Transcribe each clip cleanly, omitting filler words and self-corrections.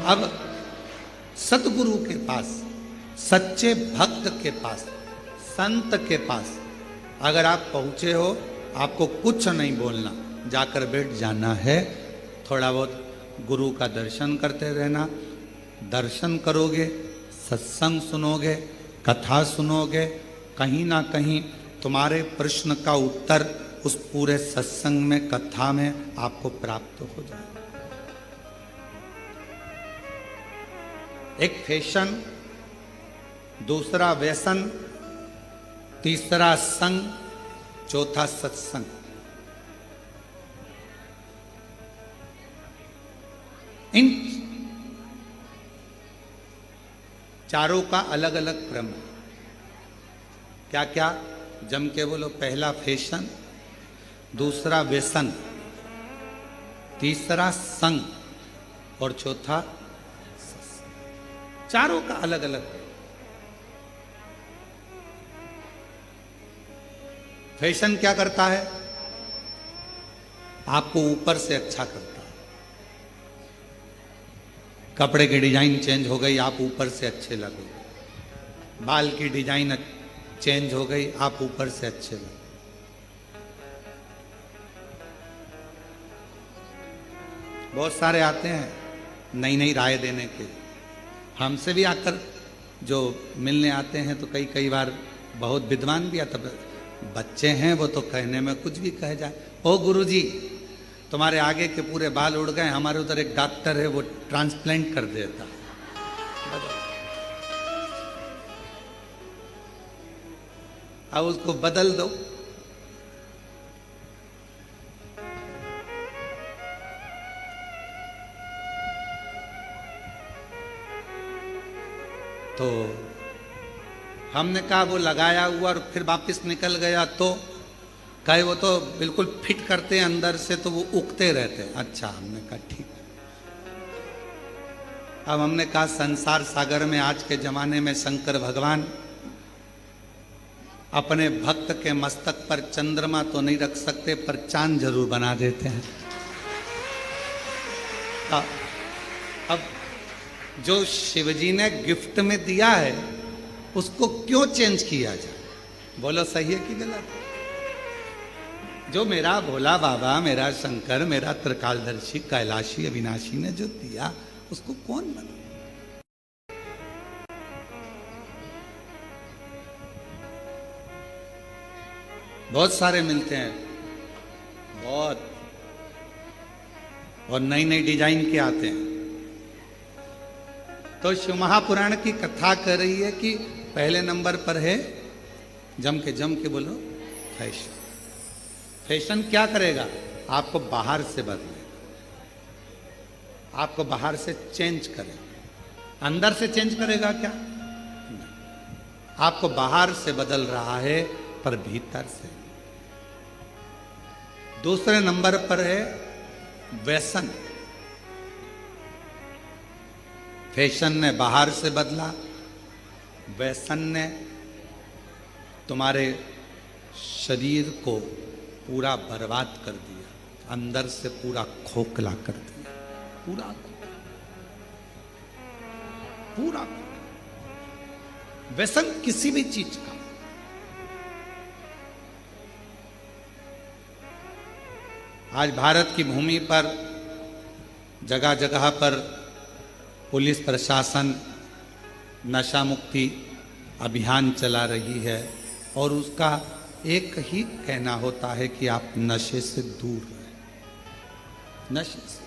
अब सतगुरु के पास, सच्चे भक्त के पास, संत के पास अगर आप पहुंचे हो, आपको कुछ नहीं बोलना, जाकर बैठ जाना है। थोड़ा बहुत गुरु का दर्शन करते रहना। दर्शन करोगे, सत्संग सुनोगे, कथा सुनोगे, कहीं ना कहीं तुम्हारे प्रश्न का उत्तर उस पूरे सत्संग में, कथा में आपको प्राप्त हो जाएगा। एक फैशन, दूसरा व्यसन, तीसरा संग, चौथा सत्संग। इन चारों का अलग अलग क्रम है। क्या क्या? जम के बोलो। पहला फैशन, दूसरा व्यसन, तीसरा संग और चौथा सत्संग। चारों का अलग अलग। फैशन क्या करता है? आपको ऊपर से अच्छा करता है। कपड़े की डिजाइन चेंज हो गई, आप ऊपर से अच्छे लगे। बाल की डिजाइन चेंज हो गई, आप ऊपर से अच्छे लगे। बहुत सारे आते हैं नई नई राय देने के। हमसे भी आकर जो मिलने आते हैं तो कई बार बहुत विद्वान भी आता। बच्चे हैं वो तो कहने में कुछ भी कह जाए। ओ गुरुजी, तुम्हारे आगे के पूरे बाल उड़ गए, हमारे उधर एक डॉक्टर है वो ट्रांसप्लांट कर देता। अब उसको बदल दो। तो हमने कहा वो लगाया हुआ और फिर वापस निकल गया तो कहे वो तो बिल्कुल फिट करते हैं अंदर से, तो वो उगते रहते हैं। अच्छा, हमने कहा ठीक। अब हमने कहा संसार सागर में आज के जमाने में शंकर भगवान अपने भक्त के मस्तक पर चंद्रमा तो नहीं रख सकते, पर चांद जरूर बना देते हैं। अब जो शिवजी ने गिफ्ट में दिया है उसको क्यों चेंज किया जाए? बोलो सही है कि गलत? जो मेरा भोला बाबा, मेरा शंकर, मेरा त्रिकालदर्शी, कैलाशी, अविनाशी ने जो दिया उसको कौन बना? बहुत सारे मिलते हैं, बहुत, और नई नई डिजाइन के आते हैं। तो शिव महापुराण की कथा कर रही है कि पहले नंबर पर है, जम के बोलो, फैशन। फैशन क्या करेगा? आपको बाहर से बदलेगा, आपको बाहर से चेंज करेगा। अंदर से चेंज करेगा क्या? नहीं। आपको बाहर से बदल रहा है पर भीतर से। दूसरे नंबर पर है व्यसन। फैशन ने बाहर से बदला, व्यसन ने तुम्हारे शरीर को पूरा बर्बाद कर दिया, अंदर से पूरा खोखला कर दिया, पूरा पूरा। व्यसन किसी भी चीज का, आज भारत की भूमि पर जगह जगह पर पुलिस प्रशासन नशा मुक्ति अभियान चला रही है और उसका एक ही कहना होता है कि आप नशे से दूर रहें। नशे से।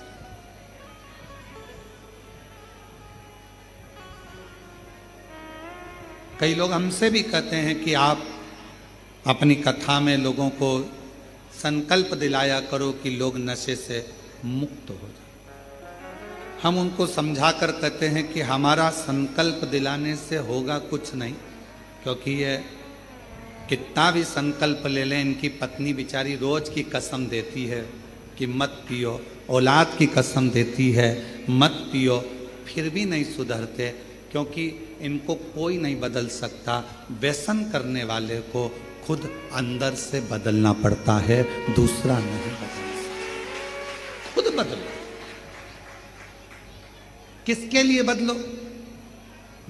कई लोग हमसे भी कहते हैं कि आप अपनी कथा में लोगों को संकल्प दिलाया करो कि लोग नशे से मुक्त हो जाए। हम उनको समझा कर कहते हैं कि हमारा संकल्प दिलाने से होगा कुछ नहीं, क्योंकि ये कितना भी संकल्प ले लें, इनकी पत्नी बेचारी रोज की कसम देती है कि मत पियो, औलाद की कसम देती है मत पियो, फिर भी नहीं सुधरते, क्योंकि इनको कोई नहीं बदल सकता। व्यसन करने वाले को खुद अंदर से बदलना पड़ता है, दूसरा नहीं बदल सकता, खुद बदल। किसके लिए बदलो?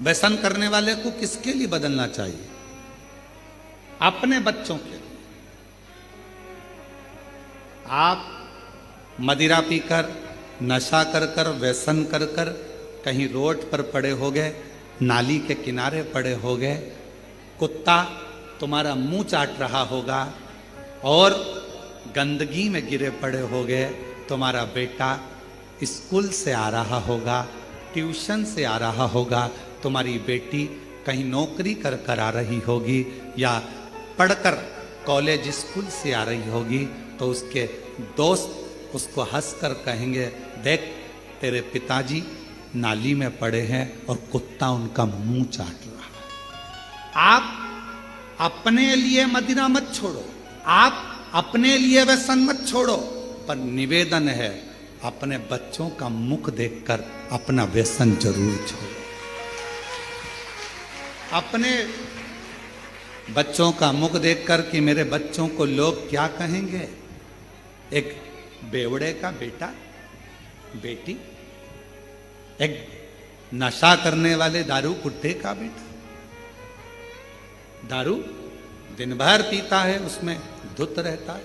व्यसन करने वाले को किसके लिए बदलना चाहिए? अपने बच्चों के लिए। आप मदिरा पीकर, नशा कर कर, व्यसन कर कर कहीं रोड पर पड़े हो गए, नाली के किनारे पड़े हो गए, कुत्ता तुम्हारा मुंह चाट रहा होगा और गंदगी में गिरे पड़े हो गए, तुम्हारा बेटा स्कूल से आ रहा होगा, ट्यूशन से आ रहा होगा, तुम्हारी बेटी कहीं नौकरी कर कर आ रही होगी या पढ़कर कॉलेज स्कूल से आ रही होगी, तो उसके दोस्त उसको हंसकर कहेंगे, देख तेरे पिताजी नाली में पड़े हैं और कुत्ता उनका मुंह चाट रहा है। आप अपने लिए मदिरा मत छोड़ो, आप अपने लिए व्यसन मत छोड़ो, पर निवेदन है अपने बच्चों का मुख देखकर अपना व्यसन जरूर छोड़ो। अपने बच्चों का मुख देखकर कि मेरे बच्चों को लोग क्या कहेंगे। एक बेवड़े का बेटा, बेटी, एक नशा करने वाले दारू कुट्टे का बेटा, दारू दिन भर पीता है, उसमें धुत रहता है,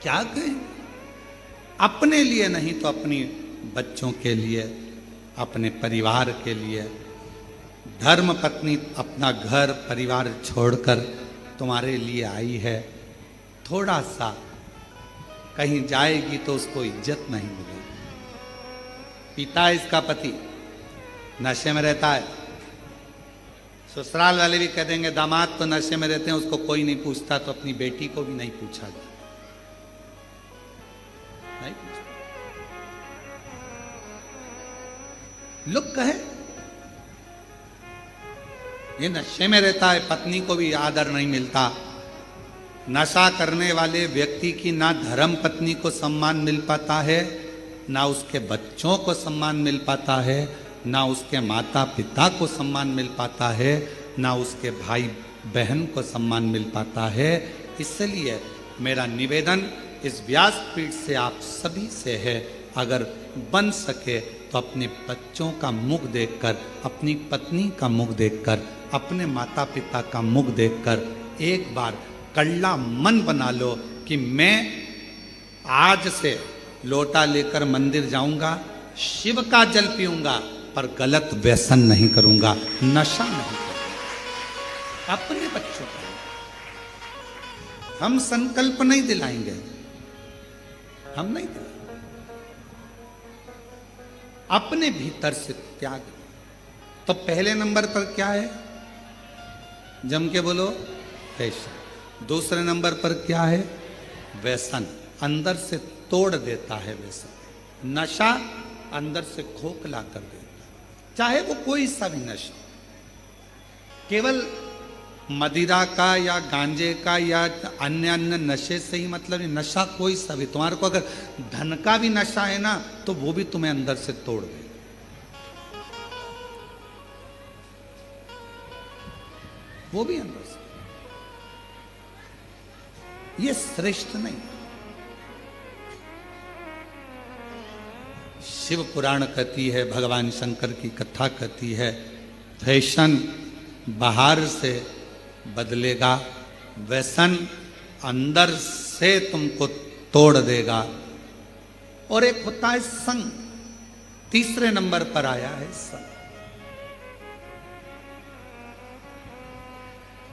क्या कहें? अपने लिए नहीं तो अपनी बच्चों के लिए, अपने परिवार के लिए। धर्म पत्नी अपना घर परिवार छोड़कर तुम्हारे लिए आई है, थोड़ा सा कहीं जाएगी तो उसको इज्जत नहीं मिलेगी। पिता इसका पति नशे में रहता है, ससुराल वाले भी कह देंगे दामाद तो नशे में रहते हैं, उसको कोई नहीं पूछता, तो अपनी बेटी को भी नहीं पूछा गया, नहीं पूछा। लोग कहे ये नशे में रहता है, पत्नी को भी आदर नहीं मिलता। नशा करने वाले व्यक्ति की ना धर्म पत्नी को सम्मान मिल पाता है, ना उसके बच्चों को सम्मान मिल पाता है, ना उसके माता पिता को सम्मान मिल पाता है, ना उसके भाई बहन को सम्मान मिल पाता है। इसलिए मेरा निवेदन इस व्यासपीठ से आप सभी से है, अगर बन सके तो अपने बच्चों का मुख देखकर, अपनी पत्नी का मुख देखकर, अपने माता पिता का मुख देखकर एक बार कड़ला मन बना लो कि मैं आज से लोटा लेकर मंदिर जाऊंगा, शिव का जल पीऊंगा, पर गलत व्यसन नहीं करूंगा, नशा नहीं करूंगा। अपने बच्चों का हम संकल्प नहीं दिलाएंगे, हम नहीं दिलाएंगे, अपने भीतर से त्याग। तो पहले नंबर पर क्या है? जम के बोलो, पैसा। दूसरे नंबर पर क्या है? व्यसन, अंदर से तोड़ देता है व्यसन। नशा अंदर से खोखला कर देता, चाहे वो कोई सा भी नशा, केवल मदिरा का या गांजे का या अन्य अन्य नशे से ही मतलब नहीं, नशा कोई सा भी। तुम्हारे को अगर धन का भी नशा है ना, तो वो भी तुम्हें अंदर से तोड़ देगा। वो भी अंदर से, ये श्रेष्ठ नहीं। शिव पुराण कहती है, भगवान शंकर की कथा कहती है, फैशन बाहर से बदलेगा, व्यसन अंदर से तुमको तोड़ देगा। और एक होता है संग, तीसरे नंबर पर आया है संग।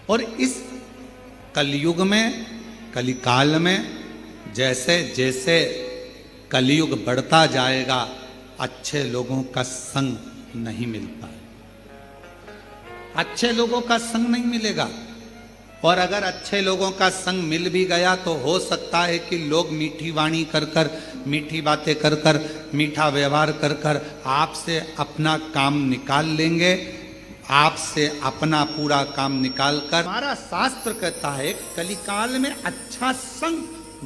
और इस कलयुग में, कलिकाल में, जैसे जैसे कलयुग बढ़ता जाएगा, अच्छे लोगों का संग नहीं मिल पाएगा, अच्छे लोगों का संग नहीं मिलेगा। और अगर अच्छे लोगों का संग मिल भी गया तो हो सकता है कि लोग मीठी वाणी कर कर, मीठी बातें कर कर, मीठा व्यवहार कर कर आपसे अपना काम निकाल लेंगे, आपसे अपना पूरा काम निकाल कर। हमारा शास्त्र कहता है कलिकाल में अच्छा संग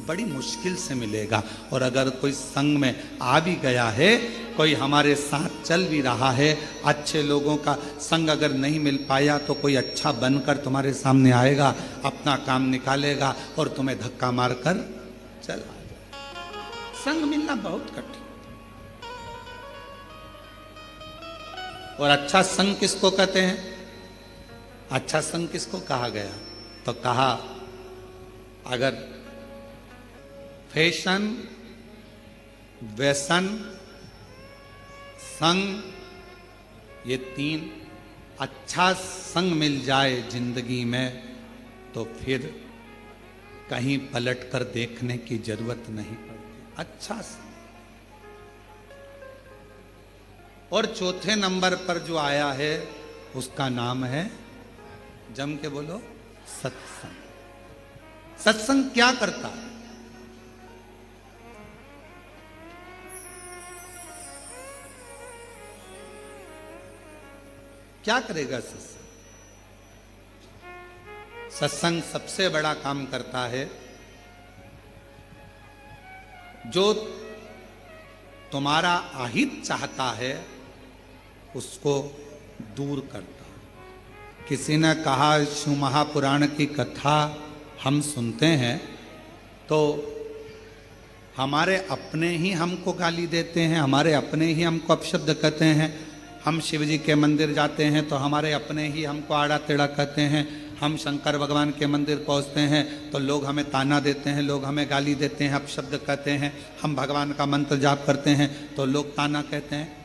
बड़ी मुश्किल से मिलेगा। और अगर कोई संग में आ भी गया है, कोई हमारे साथ चल भी रहा है, अच्छे लोगों का संग अगर नहीं मिल पाया तो कोई अच्छा बनकर तुम्हारे सामने आएगा, अपना काम निकालेगा और तुम्हें धक्का मारकर चला जाएगा। संग मिलना बहुत कठिन। और अच्छा संग किसको कहते हैं? अच्छा संग किसको कहा गया? तो कहा अगर फैशन, व्यसन, संग, ये तीन अच्छा संग मिल जाए जिंदगी में तो फिर कहीं पलट कर देखने की जरूरत नहीं पड़ती। अच्छा संग। और चौथे नंबर पर जो आया है उसका नाम है, जम के बोलो, सत्संग। सत्संग क्या करता है? क्या करेगा सत्संग? सत्संग सबसे बड़ा काम करता है, जो तुम्हारा अहित चाहता है उसको दूर करता है। किसी ने कहा, शिव महापुराण की कथा हम सुनते हैं तो हमारे अपने ही हमको गाली देते हैं, हमारे अपने ही हमको अपशब्द कहते हैं। हम शिव जी के मंदिर जाते हैं तो हमारे अपने ही हमको आड़ा टेढ़ा कहते हैं। हम शंकर भगवान के मंदिर पहुंचते हैं तो लोग हमें ताना देते हैं, लोग हमें गाली देते हैं, अपशब्द कहते हैं। हम भगवान का मंत्र जाप करते हैं तो लोग ताना कहते हैं।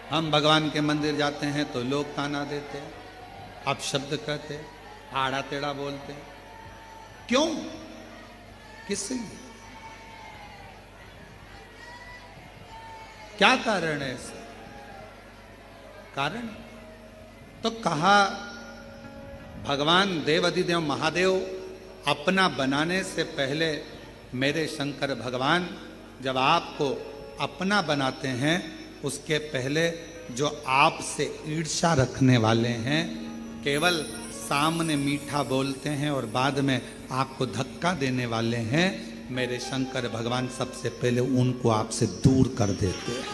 हम भगवान के मंदिर जाते हैं तो लोग ताना देते हैं, अपशब्द कहते हैं, आड़ा टेढ़ा बोलते हैं। क्यों? किस लिए? क्या कारण है इसका? कारण तो कहा, भगवान देवाधिदेव महादेव अपना बनाने से पहले मेरे शंकर भगवान जब आपको अपना बनाते हैं उसके पहले जो आपसे ईर्ष्या रखने वाले हैं, केवल सामने मीठा बोलते हैं और बाद में आपको धक्का देने वाले हैं, मेरे शंकर भगवान सबसे पहले उनको आपसे दूर कर देते हैं।